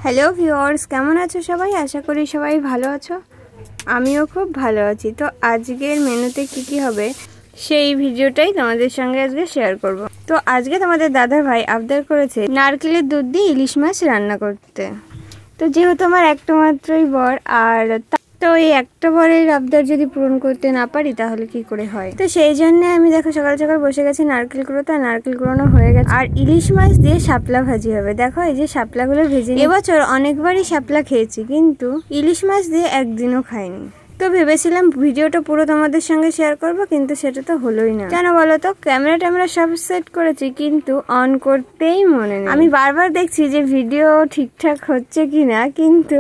Hello viewers, কেমন আছো সবাই? আশা করি সবাই ভালো আছো। আমিও খুব ভালো আছি। তো আজকের মেনুতে কি হবে সেই ভিডিওটাই তোমাদের সঙ্গে আজকে শেয়ার করব। তো আজকে তোমাদের দাদা ভাই আবদার করেছে নারকেলের দুধ দিয়ে ইলিশ মাছ রান্না করতে। তো যেহেতু আমার একটা মাত্রই বর, আর তো এই একটা বরের আবদার যদি পূরণ করতে না পারি তাহলে কি করে হয়। তো সেই জন্য আমি দেখো সকাল সকাল বসে গেছি নারকেল কুড়োতে। আর নারকেল কুড়োনো হয়ে গেছে, আর ইলিশ মাছ দিয়ে শাপলা ভাজি হবে। দেখো এই যে শাপলাগুলো ভেজে, এবছর অনেকবারই শাপলা খেয়েছি কিন্তু ইলিশ মাছ দিয়ে একদিনও খাইনি। তো ভেবেছিলাম ভিডিওটা পুরো তোমাদের সঙ্গে শেয়ার করব, কিন্তু সেটা তো হলোই না। কেন বলো তো, ক্যামেরা সব সেট করেছি কিন্তু অন করতেই মনে নেই। আমি বারবার দেখছি যে ভিডিও ঠিকঠাক হচ্ছে কিনা, কিন্তু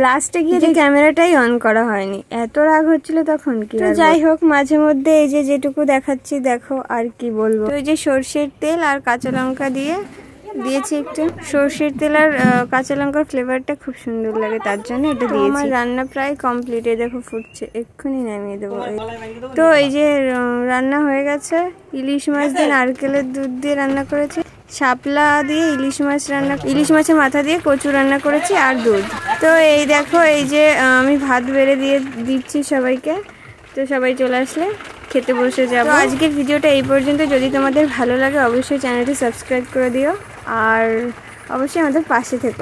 লাস্টে গিয়ে যে ক্যামেরাটাই অন করা হয়নি। এত রাগ হচ্ছিল তখন। কি তো যাই হোক, মাঝে মধ্যে এই যে যেটুকু দেখাচ্ছি দেখো, আর কি বলবো। তো এই যে সর্ষের তেল আর কাঁচা লঙ্কা দিয়েছি একটু। সর্ষের তেল আর কাঁচা লঙ্কার ফ্লেভারটা খুব সুন্দর লাগে, তার জন্য এটা দিয়েছি। আমার রান্না প্রায় কমপ্লিট, দেখো ফুটছে, এক্ষুনি নামিয়ে দেবো। তো এই যে রান্না হয়ে গেছে। ইলিশ মাছ দিয়ে নারকেলের দুধ দিয়ে রান্না করেছি, শাপলা দিয়ে ইলিশ মাছ রান্না, ইলিশ মাছের মাথা দিয়ে কচু রান্না করেছি, আর দুধ। তো এই দেখো এই যে আমি ভাত বেড়ে দিচ্ছি সবাইকে। তো সবাই চলে আসলে খেতে বসে যাবো। আজকের ভিডিওটা এই পর্যন্ত। যদি তোমাদের ভালো লাগে অবশ্যই চ্যানেলটি সাবস্ক্রাইব করে দিও, আর অবশ্যই আমাদের পাশে থেকো।